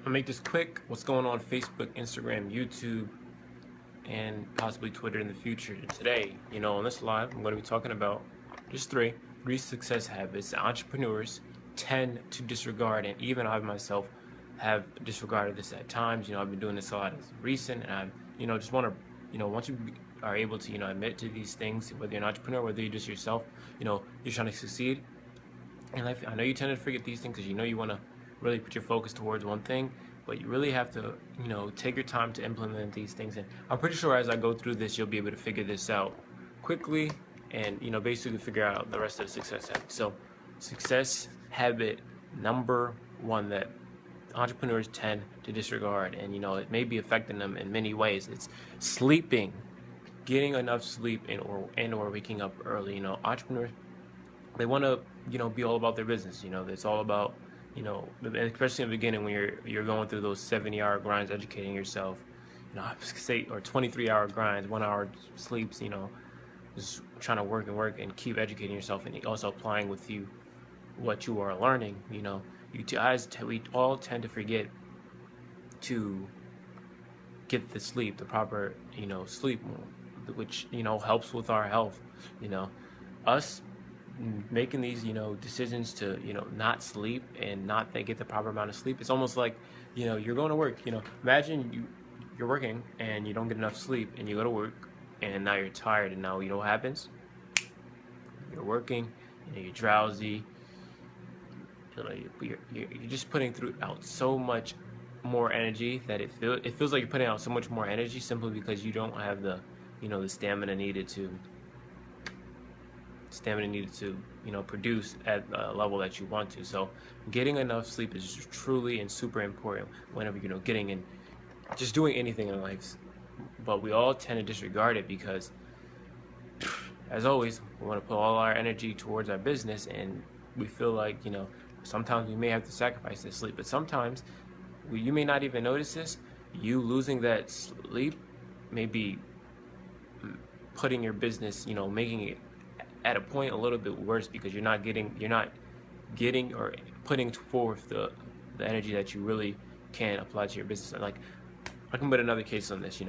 I'll make this quick. What's going on Facebook, Instagram, YouTube, and possibly Twitter in the future. Today, on this live, I'm going to be talking about just three success habits that entrepreneurs tend to disregard, and even I myself have disregarded this at times. I've been doing this a lot as recent, and just want to, once you are able to, admit to these things, whether you're an entrepreneur, whether you're just yourself, you're trying to succeed in life. I know you tend to forget these things because you want to really put your focus towards one thing, but you really have to, take your time to implement these things. And I'm pretty sure as I go through this, you'll be able to figure this out quickly and, basically figure out the rest of the success habits. So success habit number one that entrepreneurs tend to disregard, and, it may be affecting them in many ways. It's sleeping, getting enough sleep or waking up early. Entrepreneurs, they want to, be all about their business. It's all about, especially in the beginning when you're going through those 70-hour grinds, educating yourself, or 23-hour grinds, 1 hour sleeps, just trying to work and keep educating yourself, and also applying with you what you are learning. We all tend to forget to get the sleep, the proper, sleep, which, helps with our health. Us making these decisions to not sleep and not get the proper amount of sleep, it's almost like you're going to work. Imagine you're working and you don't get enough sleep, and you go to work and now you're tired, and now what happens? You're working, you're drowsy, you're just putting out so much more energy that it feels like you're putting out so much more energy simply because you don't have the the stamina needed to produce at a level that you want to. So getting enough sleep is truly and super important whenever getting in, just doing anything in life. But we all tend to disregard it because, as always, we want to put all our energy towards our business, and we feel like sometimes we may have to sacrifice the sleep. But sometimes you may not even notice this. You losing that sleep may be putting your business, making it at a point a little bit worse, because you're not getting or putting forth the energy that you really can apply to your business. And I can put another case on this.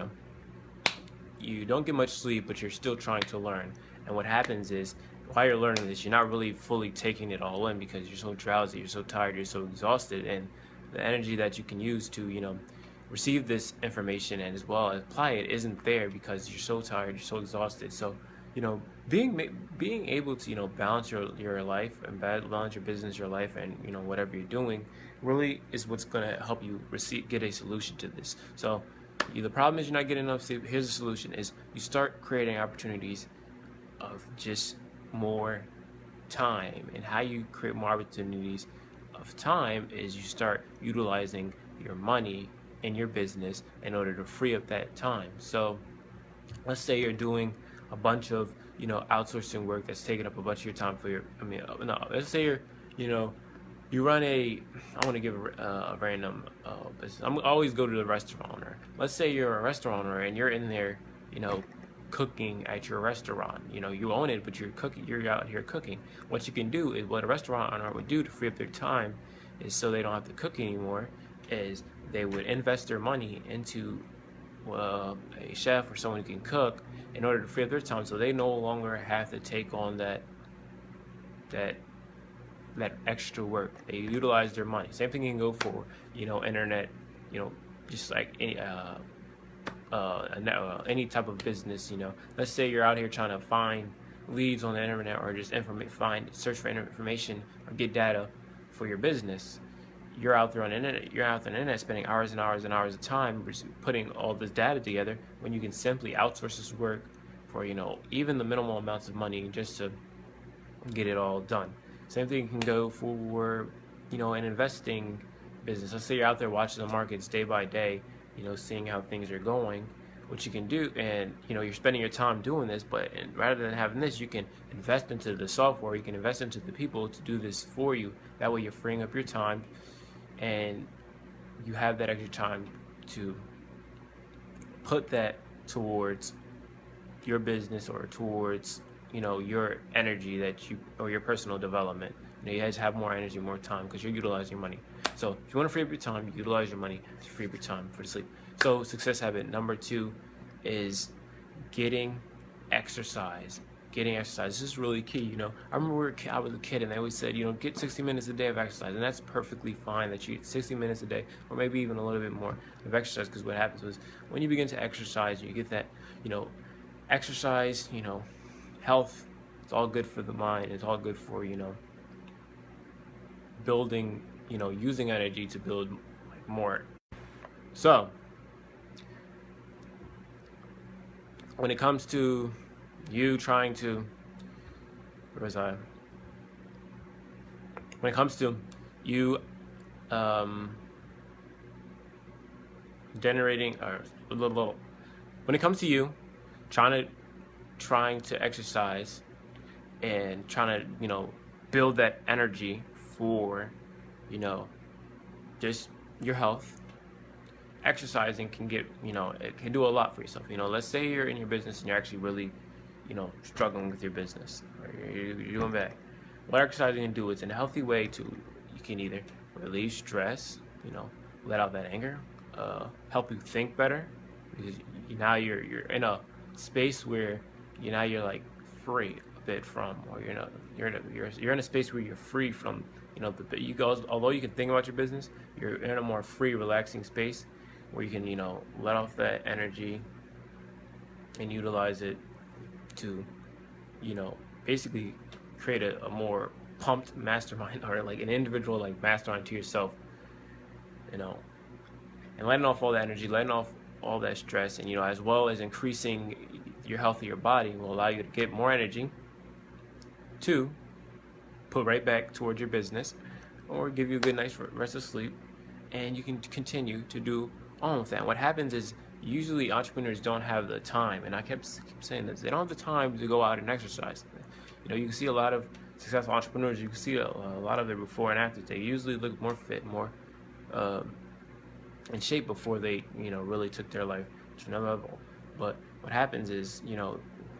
You don't get much sleep, but you're still trying to learn, and what happens is, while you're learning this, you're not really fully taking it all in because you're so drowsy, you're so tired, you're so exhausted, and the energy that you can use to receive this information and as well as apply it isn't there because you're so tired, you're so exhausted. So being able to balance your life and balance your business, your life, and whatever you're doing really is what's going to help you get a solution to this. So the problem is you're not getting enough sleep. Here's the solution: is you start creating opportunities of just more time. And how you create more opportunities of time is you start utilizing your money in your business in order to free up that time. So let's say you're doing a bunch of outsourcing work that's taking up a bunch of your time let's say you run I want to give a random business. I always go to the restaurant owner. Let's say you're a restaurant owner and you're in there cooking at your restaurant. You own it, but you're out here cooking. What you can do is, what a restaurant owner would do to free up their time is, so they don't have to cook anymore, is they would invest their money into a chef or someone who can cook in order to free up their time, so they no longer have to take on that extra work. They utilize their money. Same thing can go for internet, just like any type of business. Let's say you're out here trying to find leads on the internet, or just search for information or get data for your business. You're out there on the internet, spending hours and hours and hours of time putting all this data together, when you can simply outsource this work for even the minimal amounts of money just to get it all done. Same thing can go for an investing business. Let's say you're out there watching the markets day by day, seeing how things are going. What you can do, and you're spending your time doing this, but rather than having this, you can invest into the software, you can invest into the people to do this for you. That way you're freeing up your time, and you have that extra time to put that towards your business or towards your energy or your personal development. You guys have more energy, more time, because you're utilizing your money. So if you want to free up your time, you utilize your money to free up your time for sleep. So success habit number 2 is getting exercise. Getting exercise. This is really key. I remember I was a kid, and they always said, get 60 minutes a day of exercise, and that's perfectly fine that you get 60 minutes a day, or maybe even a little bit more of exercise. Because what happens is when you begin to exercise, you get that, exercise, health. It's all good for the mind. It's all good for building, using energy to build more. So when it comes to you trying to, where was I? When it comes to you generating, or when it comes to you trying to exercise and trying to, build that energy for, just your health, exercising can get, it can do a lot for yourself. Let's say you're in your business and you're actually really, struggling with your business, or you're doing bad. What exercising can do is in a healthy way you can either relieve stress, let out that anger, help you think better, because now you're in a space where you're like free a bit from, or you're in a space where you're free from, although you can think about your business, you're in a more free, relaxing space where you can, let off that energy and utilize it to, basically create a more pumped mastermind, or like an individual like mastermind to yourself, and letting off all that energy, letting off all that stress, and as well as increasing your health of your body will allow you to get more energy to put right back towards your business, or give you a good night's rest of sleep, and you can continue to do all of that. What happens is usually entrepreneurs don't have the time, and I keep saying this, they don't have the time to go out and exercise. You can see a lot of successful entrepreneurs, you can see a lot of their before and after. They usually look more fit, more in shape before they really took their life to another level. But what happens is,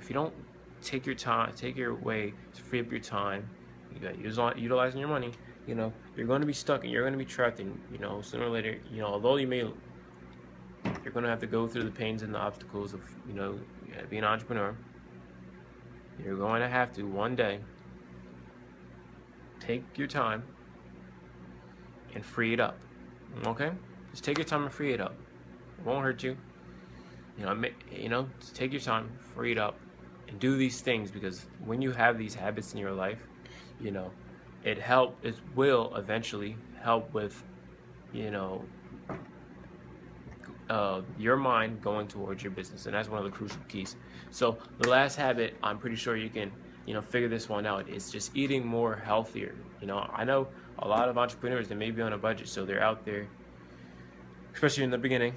if you don't take your way to free up your time, utilizing your money, you're going to be stuck, and you're going to be trapped, and sooner or later, although you're going to have to go through the pains and the obstacles of being an entrepreneur, you're going to have to one day take your time and free it up. Okay, just take your time and free it up. It won't hurt you. Just take your time, free it up, and do these things, because when you have these habits in your life, it will eventually help with your mind going towards your business, and that's one of the crucial keys. So the last habit, I'm pretty sure you can figure this one out. It's just eating more healthier. I know a lot of entrepreneurs, they may be on a budget, so they're out there, especially in the beginning,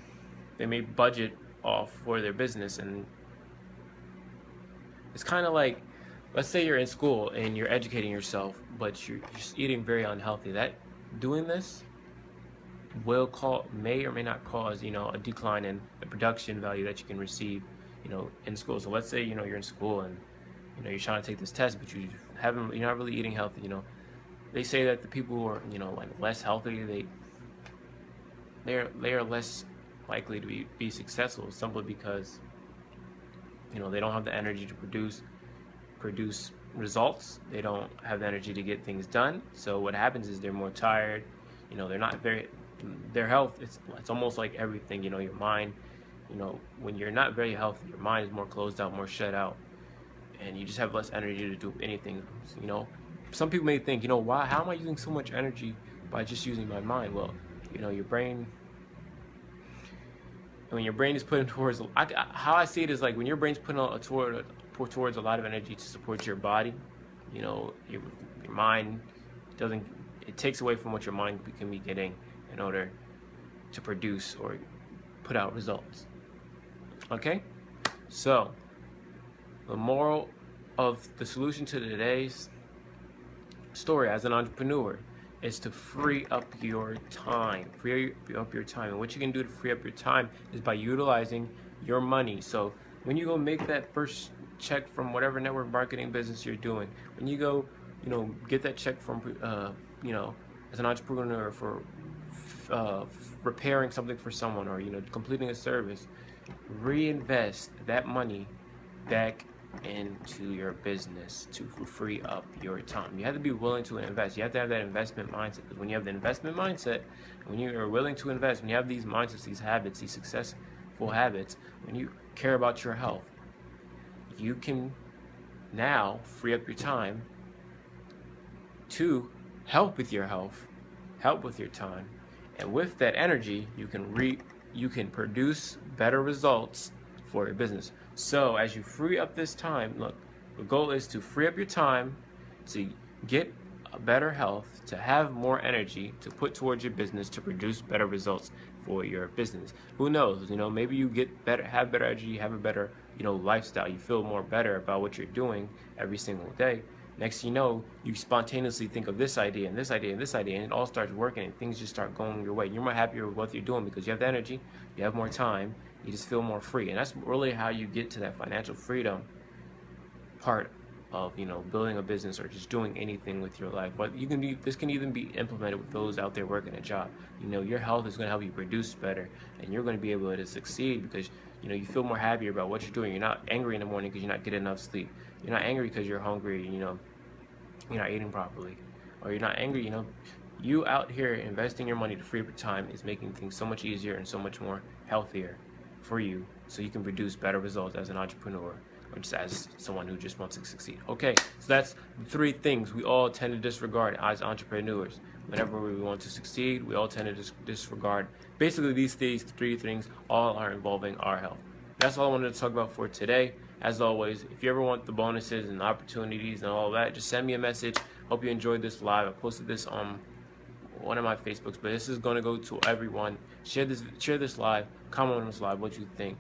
they may budget off for their business, and it's kind of like, let's say you're in school and you're educating yourself, but you're just eating very unhealthy. That doing this may or may not cause a decline in the production value that you can receive in school. So let's say you're in school and you're trying to take this test, but you're not really eating healthy. They say that the people who are like less healthy, they are less likely to be successful, simply because they don't have the energy to produce results. They don't have the energy to get things done. So what happens is they're more tired. They're not their health, it's almost like everything, your mind, when you're not very healthy, your mind is more closed out, more shut out, and you just have less energy to do anything. Some people may think, how am I using so much energy by just using my mind? Well, your brain, when your brain is putting towards, how I see it is like when your brain's putting towards a lot of energy to support your body, your mind it takes away from what your mind can be getting in order to produce or put out results. Okay? So, the moral of the solution to today's story as an entrepreneur is to free up your time. Free up your time. And what you can do to free up your time is by utilizing your money. So, when you go make that first check from whatever network marketing business you're doing, when you go, get that check from, as an entrepreneur for repairing something for someone, or completing a service, reinvest that money back into your business to free up your time. You have to be willing to invest. You have to have that investment mindset. Because when you have the investment mindset, when you are willing to invest, when you have these mindsets, these habits, these successful habits, when you care about your health, you can now free up your time to help with your health, help with your time, and with that energy, you can produce better results for your business. So as you free up this time, look, the goal is to free up your time to get a better health, to have more energy to put towards your business, to produce better results for your business. Who knows? Maybe you get better, have better energy, you have a better, lifestyle. You feel more better about what you're doing every single day. Next thing you know, you spontaneously think of this idea and this idea and this idea, and it all starts working, and things just start going your way. You're more happier with what you're doing because you have the energy, you have more time, you just feel more free. And that's really how you get to that financial freedom part of building a business or just doing anything with your life. But this can even be implemented with those out there working a job. Your health is going to help you produce better, and you're going to be able to succeed because you feel more happier about what you're doing. You're not angry in the morning because you're not getting enough sleep. You're not angry because you're hungry, you're not eating properly, or you're not angry. You out here investing your money to free up your time is making things so much easier and so much more healthier for you, so you can produce better results as an entrepreneur, or just as someone who just wants to succeed. Okay, so that's the 3 things we all tend to disregard as entrepreneurs. Whenever we want to succeed, we all tend to disregard. Basically, these 3 things all are involving our health. That's all I wanted to talk about for today. As always, if you ever want the bonuses and opportunities and all that, just send me a message. Hope you enjoyed this live. I posted this on one of my Facebooks, but this is going to go to everyone. Share this live. Comment on this live what you think.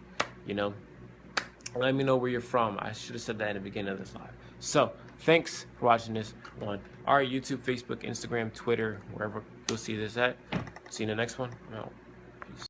Let me know where you're from. I should have said that in the beginning of this live. So thanks for watching this on our YouTube, Facebook, Instagram, Twitter, wherever you'll see this at. See you in the next one. I'm out.